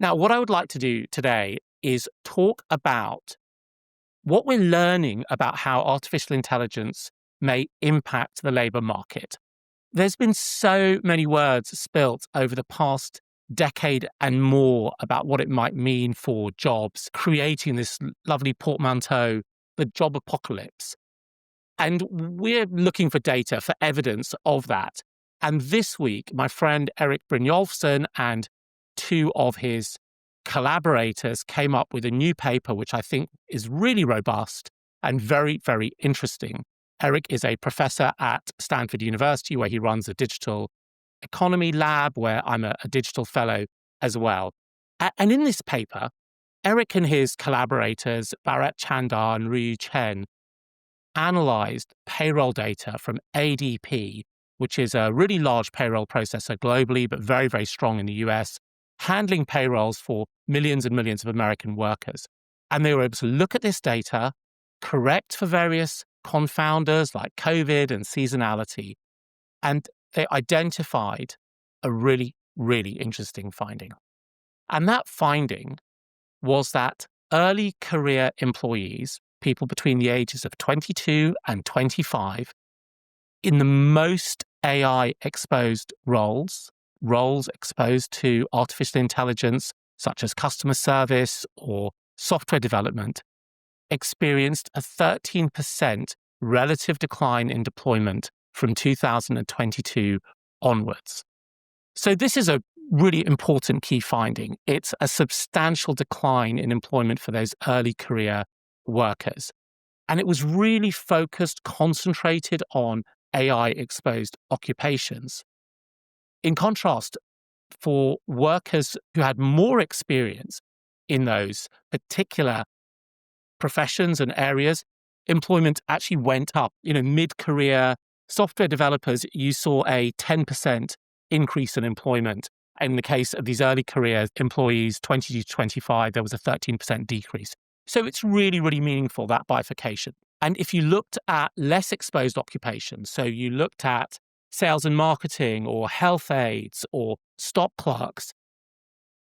Now, what I would like to do today is talk about what we're learning about how artificial intelligence may impact the labor market. There's been so many words spilt over the past decade and more about what it might mean for jobs, creating this lovely portmanteau, the job apocalypse. And we're looking for data, for evidence of that. And this week, my friend Erik Brynjolfsson and two of his collaborators came up with a new paper, which I think is really robust and very, very interesting. Erik is a professor at Stanford University, where he runs a digital economy lab, where I'm a digital fellow as well. And in this paper, Erik and his collaborators, Bharat, Chandar, and Ruyu, Chen, analyzed payroll data from ADP, which is a really large payroll processor globally, but very, very strong in the US, handling payrolls for millions and millions of American workers. And they were able to look at this data, correct for various confounders like COVID and seasonality, and they identified a really, really interesting finding. And that finding was that early career employees, people between the ages of 22 and 25, in the most AI-exposed roles exposed to artificial intelligence, such as customer service or software development, experienced a 13% relative decline in deployment from 2022 onwards. So this is a really important key finding. It's a substantial decline in employment for those early career workers. And it was really focused, concentrated on AI-exposed occupations. In contrast, for workers who had more experience in those particular professions and areas, employment actually went up. Mid-career software developers, you saw a 10% increase in employment. In the case of these early career employees, 20 to 25, there was a 13% decrease. So it's really, really meaningful, that bifurcation. And if you looked at less exposed occupations, so you looked at sales and marketing or health aides or stock clerks,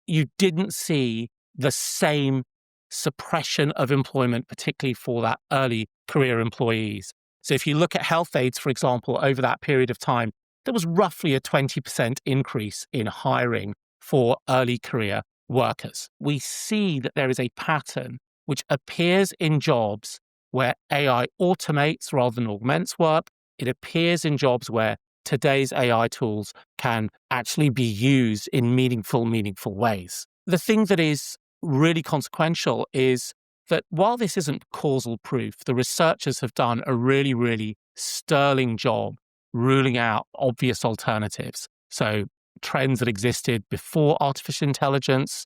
you didn't see the same suppression of employment, particularly for that early career employees. So if you look at health aides, for example, over that period of time, there was roughly a 20% increase in hiring for early career workers. We see that there is a pattern which appears in jobs where AI automates rather than augments work. It appears in jobs where today's AI tools can actually be used in meaningful ways. The thing that is really consequential is that while this isn't causal proof, the researchers have done a really, really sterling job ruling out obvious alternatives. So trends that existed before artificial intelligence,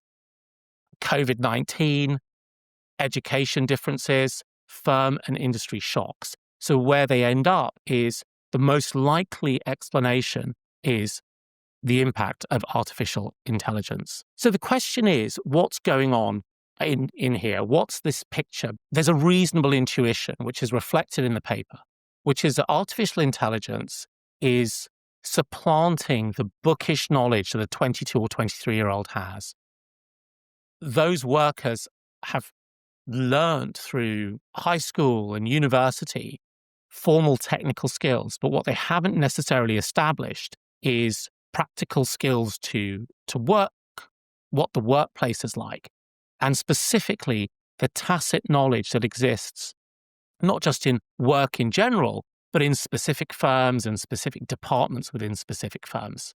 COVID-19, education differences, firm and industry shocks. So where they end up is the most likely explanation is the impact of artificial intelligence. So the question is, what's going on in here? What's this picture? There's a reasonable intuition, which is reflected in the paper, which is that artificial intelligence is supplanting the bookish knowledge that a 22 or 23-year-old has. Those workers have learned through high school and university formal technical skills, but what they haven't necessarily established is practical skills to work, what the workplace is like, and specifically the tacit knowledge that exists, not just in work in general, but in specific firms and specific departments within specific firms.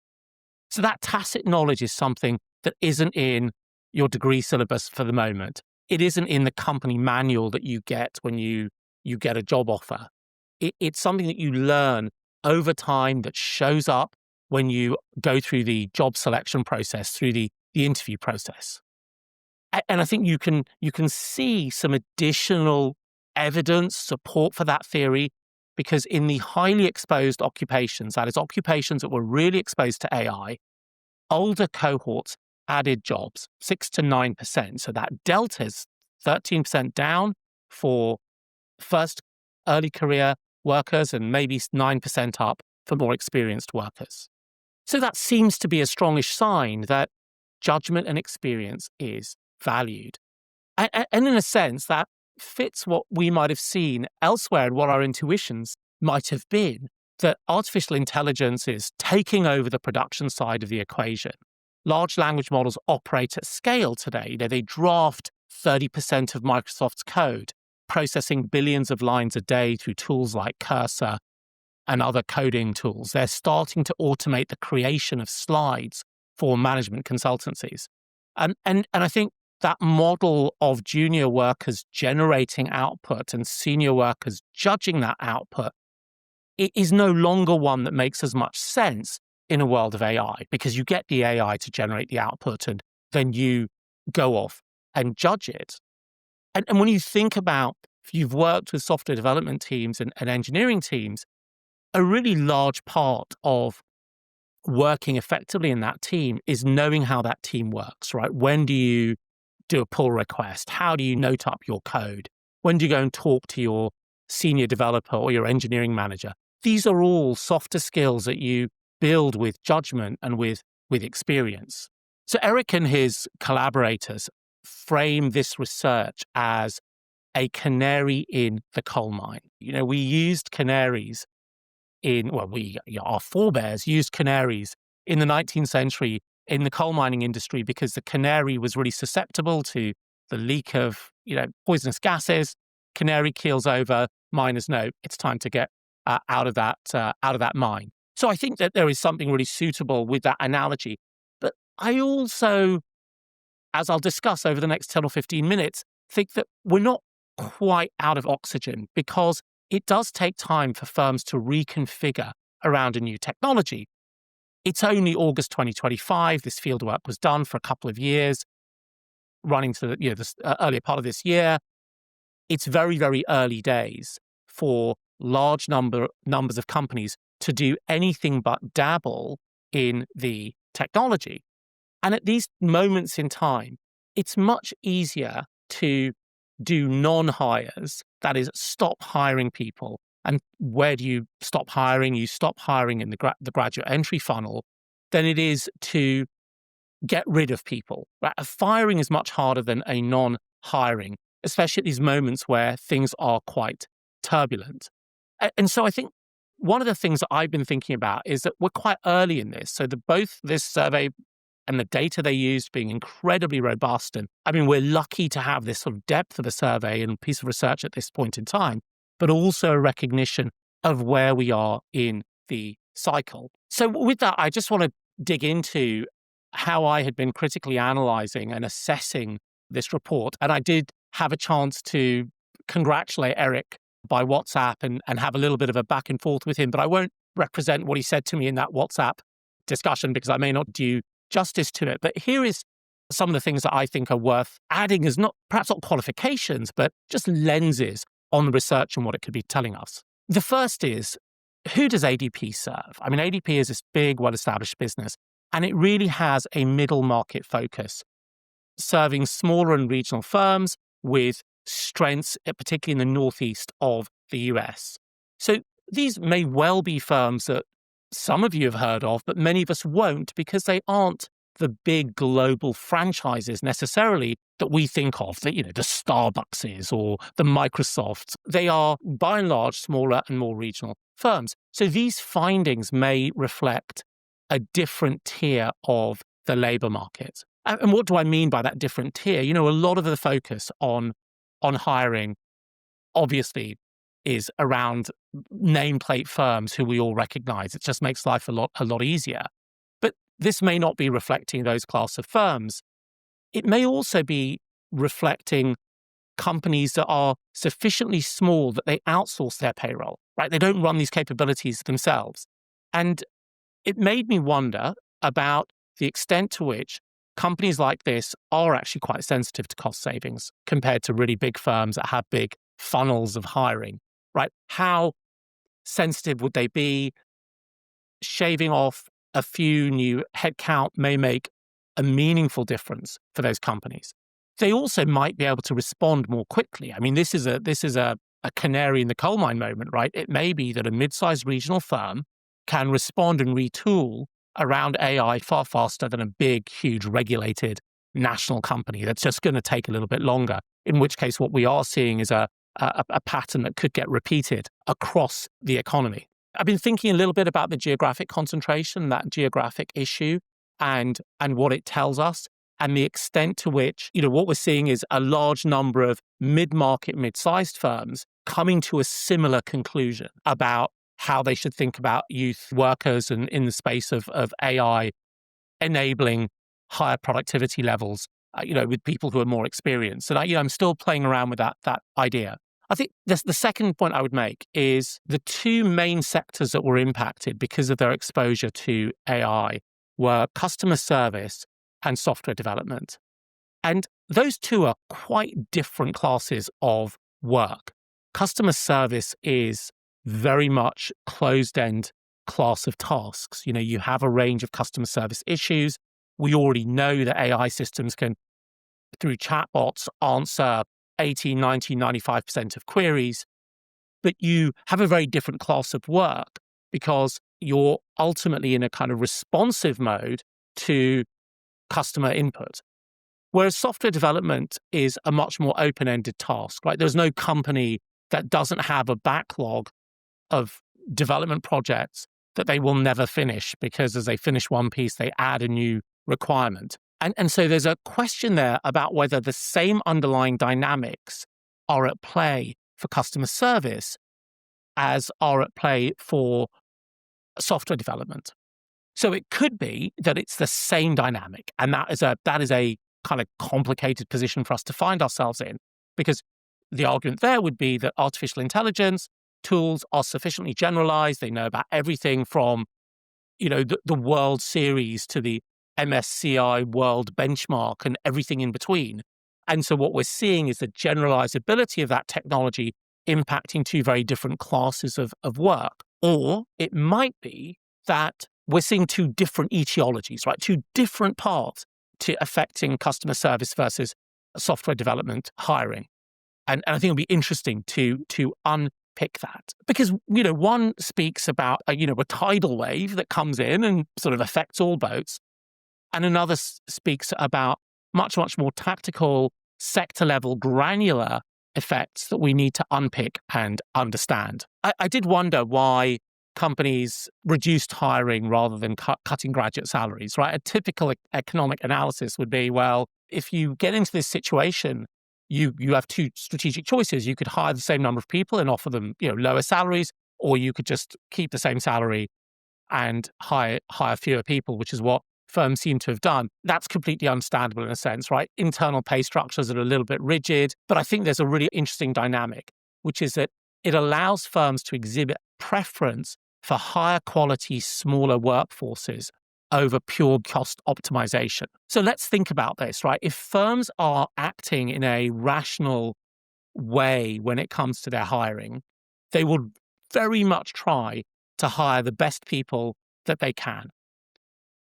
So that tacit knowledge is something that isn't in your degree syllabus for the moment. It isn't in the company manual that you get when you get a job offer. It's something that you learn over time that shows up when you go through the job selection process, through the interview process. And I think you can see some additional evidence, support for that theory, because in the highly exposed occupations, that is occupations that were really exposed to AI, older cohorts added jobs, 6 to 9%. So that delta's 13% down for first early career workers and maybe 9% up for more experienced workers. So that seems to be a strongish sign that judgment and experience is valued. And in a sense, that fits what we might have seen elsewhere and what our intuitions might have been, that artificial intelligence is taking over the production side of the equation. Large language models operate at scale today. You know, they draft 30% of Microsoft's code, processing billions of lines a day through tools like Cursor and other coding tools. They're starting to automate the creation of slides for management consultancies. And I think that model of junior workers generating output and senior workers judging that output, it is no longer one that makes as much sense in a world of AI, because you get the AI to generate the output and then you go off and judge it. And when you think about, if you've worked with software development teams and engineering teams, a really large part of working effectively in that team is knowing how that team works, right? When do you do a pull request? How do you note up your code? When do you go and talk to your senior developer or your engineering manager? These are all softer skills that you build with judgment and with experience. So Erik and his collaborators frame this research as a canary in the coal mine. You know, we used canaries our forebears used canaries in the 19th century in the coal mining industry because the canary was really susceptible to the leak of, poisonous gases. Canary keels over, miners know it's time to get out of that mine. So I think that there is something really suitable with that analogy. But I also, as I'll discuss over the next 10 or 15 minutes, think that we're not quite out of oxygen, because it does take time for firms to reconfigure around a new technology. It's only August 2025. This fieldwork was done for a couple of years, running to the earlier part of this year. It's very, very early days for large numbers of companies to do anything but dabble in the technology. And at these moments in time, it's much easier to do non-hires, that is, stop hiring people. And where do you stop hiring? You stop hiring in the graduate entry funnel, than it is to get rid of people. Right? A firing is much harder than a non-hiring, especially at these moments where things are quite turbulent. And so I think one of the things that I've been thinking about is that we're quite early in this. So both this survey and the data they used being incredibly robust. And I mean, we're lucky to have this sort of depth of a survey and piece of research at this point in time, but also a recognition of where we are in the cycle. So with that, I just want to dig into how I had been critically analyzing and assessing this report. And I did have a chance to congratulate Erik by WhatsApp and have a little bit of a back and forth with him, but I won't represent what he said to me in that WhatsApp discussion because I may not do justice to it. But here is some of the things that I think are worth adding as perhaps not qualifications, but just lenses on the research and what it could be telling us. The first is, who does ADP serve? I mean, ADP is this big, well-established business, and it really has a middle market focus, serving smaller and regional firms with strengths, particularly in the northeast of the US. So these may well be firms that some of you have heard of, but many of us won't, because they aren't the big global franchises necessarily that we think of, the Starbuckses or the Microsofts. They are, by and large, smaller and more regional firms. So these findings may reflect a different tier of the labor market. And what do I mean by that different tier? A lot of the focus on hiring, obviously, is around nameplate firms who we all recognize. It just makes life a lot easier. But this may not be reflecting those class of firms. It may also be reflecting companies that are sufficiently small that they outsource their payroll, right? They don't run these capabilities themselves. And it made me wonder about the extent to which companies like this are actually quite sensitive to cost savings compared to really big firms that have big funnels of hiring, right? How sensitive would they be? Shaving off a few new headcount may make a meaningful difference for those companies. They also might be able to respond more quickly. I mean, this is a canary in the coal mine moment, right? It may be that a mid-sized regional firm can respond and retool around AI far faster than a big, huge regulated national company that's just going to take a little bit longer, in which case what we are seeing is a pattern that could get repeated across the economy. I've been thinking a little bit about the geographic concentration, that geographic issue, and what it tells us, and the extent to which, what we're seeing is a large number of mid-market, mid-sized firms coming to a similar conclusion about how they should think about youth workers and in the space of AI enabling higher productivity levels, with people who are more experienced. And I'm still playing around with that idea. I think the second point I would make is the two main sectors that were impacted because of their exposure to AI were customer service and software development. And those two are quite different classes of work. Customer service is very much closed-end class of tasks. You have a range of customer service issues. We already know that AI systems can, through chatbots, answer 80, 90, 95% of queries. But you have a very different class of work because you're ultimately in a kind of responsive mode to customer input. Whereas software development is a much more open-ended task, right? There's no company that doesn't have a backlog of development projects that they will never finish because as they finish one piece, they add a new requirement. And so there's a question there about whether the same underlying dynamics are at play for customer service as are at play for software development. So it could be that it's the same dynamic, and that is a kind of complicated position for us to find ourselves in, because the argument there would be that artificial intelligence tools are sufficiently generalized. They know about everything from, the World Series to the MSCI World Benchmark and everything in between. And so what we're seeing is the generalizability of that technology impacting two very different classes of work. Or it might be that we're seeing two different etiologies, right? Two different paths to affecting customer service versus software development hiring. And I think it'll be interesting to unpick that, because, one speaks about, a tidal wave that comes in and sort of affects all boats. And another speaks about much, much more tactical, sector-level, granular effects that we need to unpick and understand. I did wonder why companies reduced hiring rather than cutting graduate salaries, right? A typical economic analysis would be, well, if you get into this situation, you have two strategic choices. You could hire the same number of people and offer them, lower salaries, or you could just keep the same salary and hire fewer people, which is what firms seem to have done. That's completely understandable in a sense, right? Internal pay structures are a little bit rigid, but I think there's a really interesting dynamic, which is that it allows firms to exhibit preference for higher quality, smaller workforces over pure cost optimization. So let's think about this, right? If firms are acting in a rational way when it comes to their hiring, they will very much try to hire the best people that they can.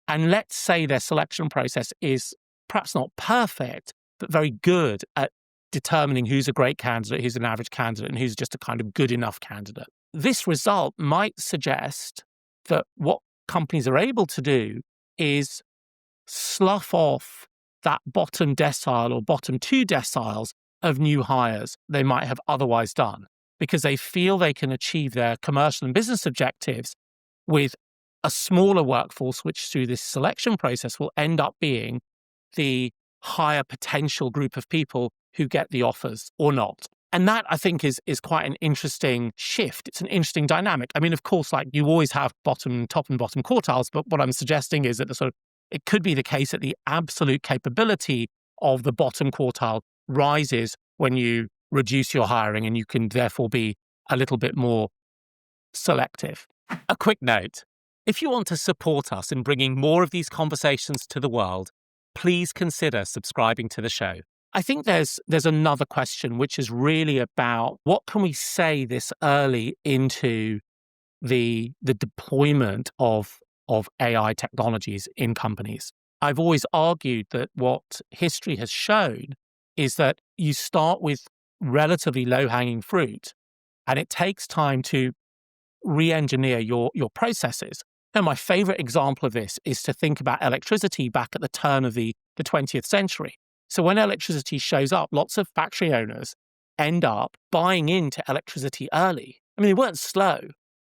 And let's say their selection process is perhaps not perfect, but very good at determining who's a great candidate, who's an average candidate, and who's just a kind of good enough candidate. This result might suggest that what companies are able to do is slough off that bottom decile or bottom two deciles of new hires they might have otherwise done, because they feel they can achieve their commercial and business objectives with a smaller workforce, which through this selection process will end up being the higher potential group of people who get the offers or not. And that, I think, is quite an interesting shift. It's an interesting dynamic. I mean, of course, like you always have top and bottom quartiles, but what I'm suggesting is that it could be the case that the absolute capability of the bottom quartile rises when you reduce your hiring, and you can therefore be a little bit more selective. A quick note. If you want to support us in bringing more of these conversations to the world, please consider subscribing to the show. I think there's another question, which is really about what can we say this early into the deployment of AI technologies in companies. I've always argued that what history has shown is that you start with relatively low-hanging fruit, and it takes time to re-engineer your processes. Now, my favorite example of this is to think about electricity back at the turn of the 20th century. So when electricity shows up, lots of factory owners end up buying into electricity early. I mean, they weren't slow,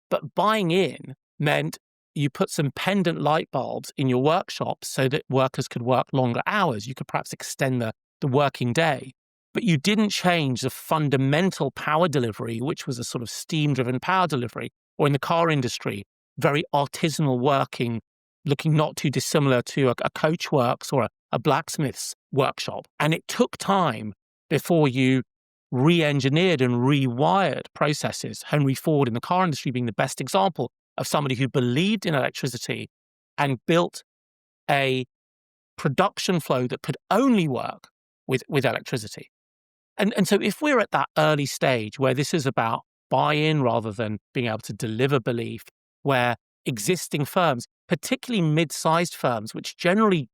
but buying in meant you put some pendant light bulbs in your workshop so that workers could work longer hours. You could perhaps extend the working day, but you didn't change the fundamental power delivery, which was a sort of steam-driven power delivery, or in the car industry, very artisanal working, looking not too dissimilar to a coachworks or a blacksmith's workshop. And it took time before you re-engineered and rewired processes. Henry Ford in the car industry being the best example of somebody who believed in electricity and built a production flow that could only work with electricity. And so if we're at that early stage where this is about buy-in rather than being able to deliver belief, where existing firms, particularly mid-sized firms, which generally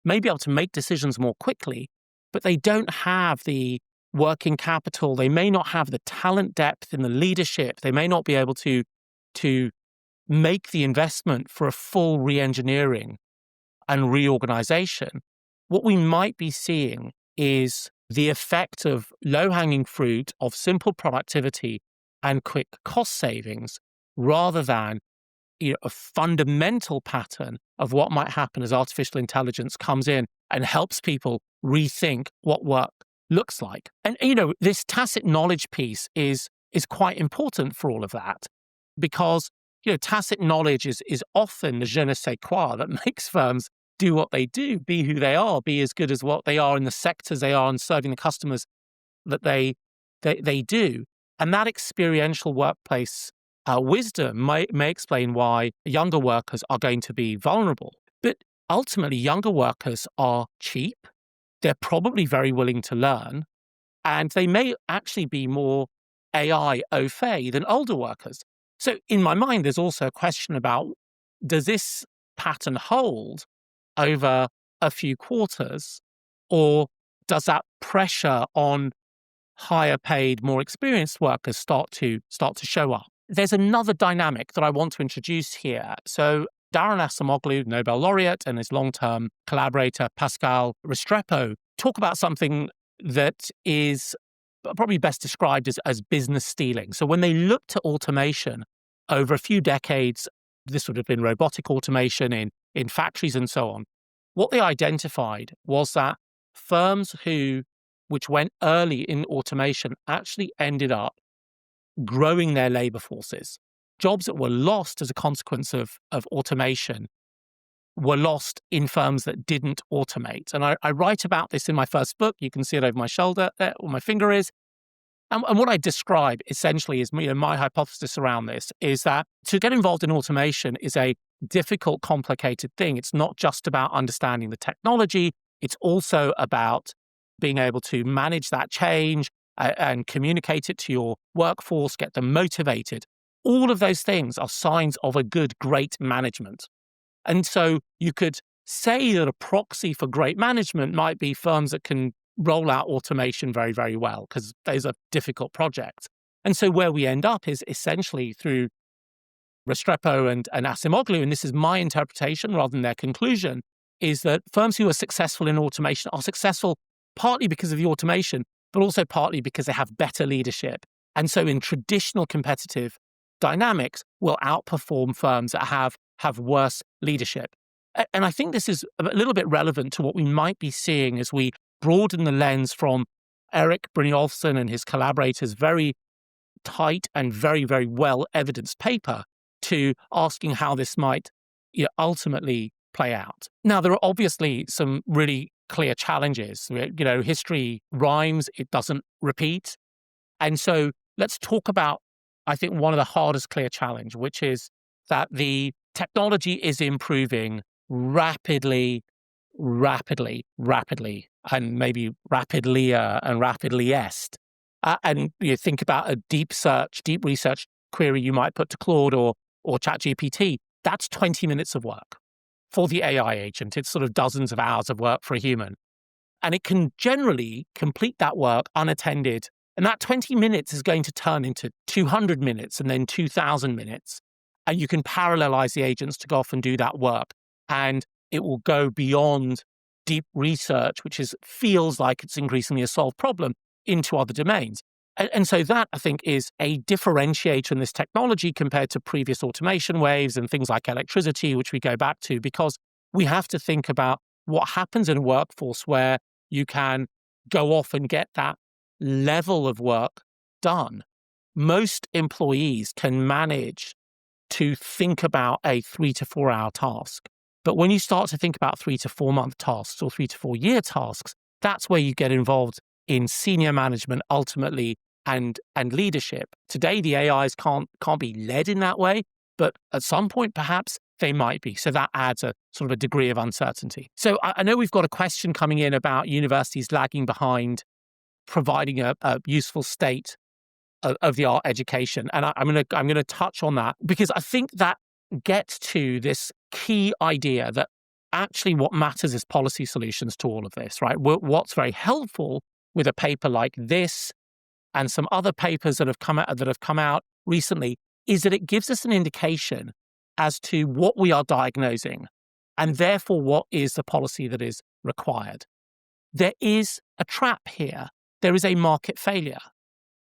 may be able to make decisions more quickly, but they don't have the working capital, they may not have the talent depth in the leadership, they may not be able to make the investment for a full re-engineering and reorganization. What we might be seeing is the effect of low-hanging fruit of simple productivity and quick cost savings rather than a fundamental pattern of what might happen as artificial intelligence comes in and helps people rethink what work looks like. And, this tacit knowledge piece is quite important for all of that because, tacit knowledge is often the je ne sais quoi that makes firms do what they do, be who they are, be as good as what they are in the sectors they are and serving the customers that they do. And that experiential workplace wisdom may explain why younger workers are going to be vulnerable. But ultimately, younger workers are cheap. They're probably very willing to learn. And they may actually be more AI au fait than older workers. So in my mind, there's also a question about, does this pattern hold over a few quarters, or does that pressure on higher paid, more experienced workers start to show up? There's another dynamic that I want to introduce here. So Daron Acemoglu, Nobel laureate, and his long-term collaborator, Pascal Restrepo, talk about something that is probably best described as business stealing. So when they looked at automation over a few decades, this would have been robotic automation in factories and so on, what they identified was that firms which went early in automation actually ended up growing their labor forces. Jobs that were lost as a consequence of automation were lost in firms that didn't automate. And I write about this in my first book. You can see it over my shoulder there, where my finger is. And what I describe essentially is my hypothesis around this is that to get involved in automation is a difficult, complicated thing. It's not just about understanding the technology. It's also about being able to manage that change and communicate it to your workforce, get them motivated. All of those things are signs of a great management. And so you could say that a proxy for great management might be firms that can roll out automation very, very well, because those are difficult projects. And so where we end up is essentially through Restrepo and Acemoglu, and this is my interpretation rather than their conclusion, is that firms who are successful in automation are successful partly because of the automation, but also partly because they have better leadership. And so in traditional competitive dynamics will outperform firms that have worse leadership. And I think this is a little bit relevant to what we might be seeing as we broaden the lens from Erik Brynjolfsson and his collaborators' very tight and very, very well evidenced paper to asking how this might ultimately play out. Now, there are obviously some really clear challenges. History rhymes, it doesn't repeat. And so let's talk about, I think, one of the hardest clear challenge, which is that the technology is improving rapidly, and maybe rapidlier and rapidliest. And you think about a deep research query you might put to Claude or ChatGPT. That's 20 minutes of work for the AI agent. It's sort of dozens of hours of work for a human. And it can generally complete that work unattended. And that 20 minutes is going to turn into 200 minutes and then 2,000 minutes. And you can parallelize the agents to go off and do that work. And it will go beyond deep research, which feels like it's increasingly a solved problem, into other domains. And so that, I think, is a differentiator in this technology compared to previous automation waves and things like electricity, which we go back to, because we have to think about what happens in a workforce where you can go off and get that level of work done. Most employees can manage to think about a 3 to 4 hour task. But when you start to think about 3 to 4 month tasks or 3 to 4 year tasks, that's where you get involved in senior management ultimately and leadership. Today, the AIs can't be led in that way, but at some point, perhaps they might be. So that adds a sort of a degree of uncertainty. So I know we've got a question coming in about universities lagging behind providing a useful state of the art education. And I'm going to touch on that because I think that gets to this key idea that actually what matters is policy solutions to all of this, right? What's very helpful with a paper like this and some other papers that have come out recently is that it gives us an indication as to what we are diagnosing and therefore what is the policy that is required. There is a trap here. There is a market failure.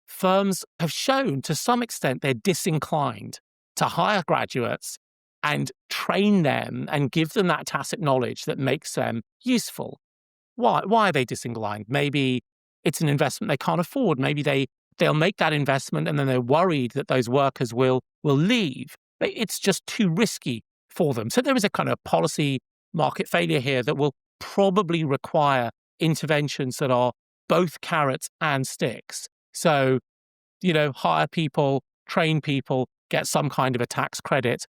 Firms have shown to some extent they're disinclined to hire graduates and train them and give them that tacit knowledge that makes them useful. Why are they disinclined? Maybe it's an investment they can't afford. Maybe they'll make that investment and then they're worried that those workers will leave. It's just too risky for them. So there is a kind of policy market failure here that will probably require interventions that are both carrots and sticks. So, hire people, train people, get some kind of a tax credit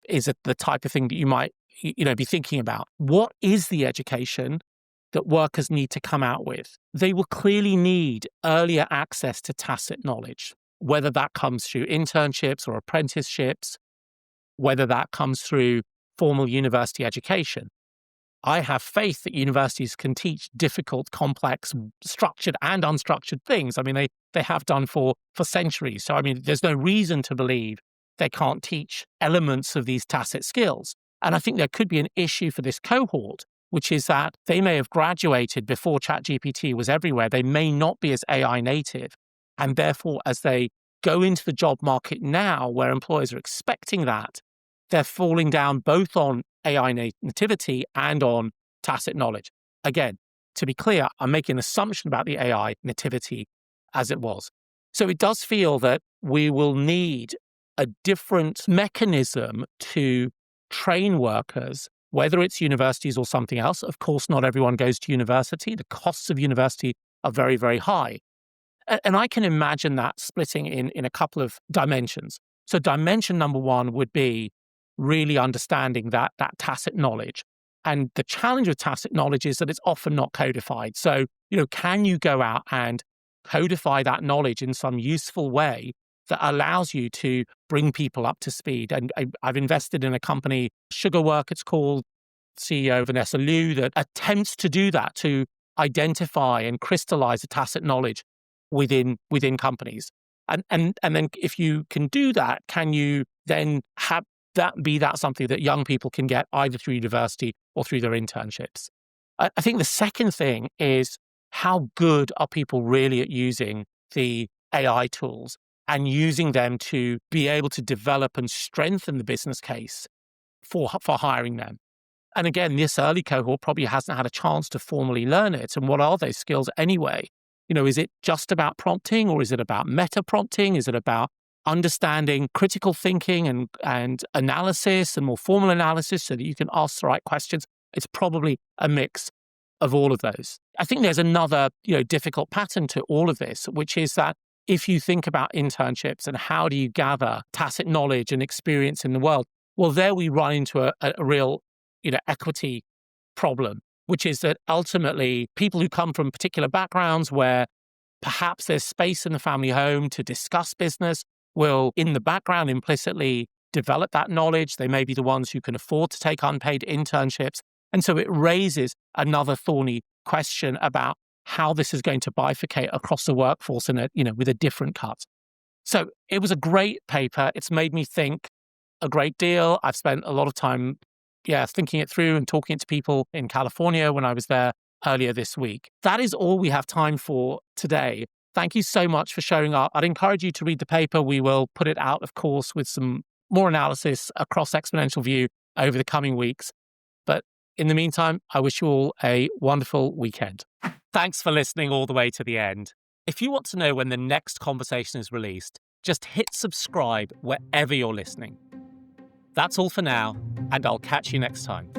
is the type of thing that you might, be thinking about. What is the education that workers need to come out with? They will clearly need earlier access to tacit knowledge, whether that comes through internships or apprenticeships, whether that comes through formal university education. I have faith that universities can teach difficult, complex, structured and unstructured things. I mean, they have done for centuries. So, there's no reason to believe they can't teach elements of these tacit skills. And I think there could be an issue for this cohort, which is that they may have graduated before ChatGPT was everywhere. They may not be as AI native. And therefore, as they go into the job market now, where employers are expecting that, they're falling down both on AI nativity and on tacit knowledge. Again, to be clear, I'm making an assumption about the AI nativity as it was. So it does feel that we will need a different mechanism to train workers, whether it's universities or something else. Of course, not everyone goes to university. The costs of university are very, very high. And I can imagine that splitting in a couple of dimensions. So dimension number one would be really understanding that tacit knowledge. And the challenge with tacit knowledge is that it's often not codified. So, can you go out and codify that knowledge in some useful way that allows you to bring people up to speed? And I've invested in a company, Sugarwork it's called, CEO Vanessa Liu, that attempts to do that, to identify and crystallize the tacit knowledge within companies. And then if you can do that, can you then have that something that young people can get either through university or through their internships? I think the second thing is, how good are people really at using the AI tools and using them to be able to develop and strengthen the business case for hiring them? And again, this early cohort probably hasn't had a chance to formally learn it. And what are those skills anyway? Is it just about prompting, or is it about meta prompting? Is it about understanding critical thinking and analysis and more formal analysis so that you can ask the right questions? It's probably a mix of all of those. I think there's another, difficult pattern to all of this, which is that if you think about internships and how do you gather tacit knowledge and experience in the world, well, there we run into a real, equity problem, which is that ultimately people who come from particular backgrounds where perhaps there's space in the family home to discuss business will, in the background, implicitly develop that knowledge. They may be the ones who can afford to take unpaid internships. And so it raises another thorny question about how this is going to bifurcate across the workforce with a different cut. So it was a great paper. It's made me think a great deal. I've spent a lot of time, thinking it through and talking to people in California when I was there earlier this week. That is all we have time for today. Thank you so much for showing up. I'd encourage you to read the paper. We will put it out, of course, with some more analysis across exponential view over the coming weeks. But in the meantime, I wish you all a wonderful weekend. Thanks for listening all the way to the end. If you want to know when the next conversation is released, just hit subscribe wherever you're listening. That's all for now, and I'll catch you next time.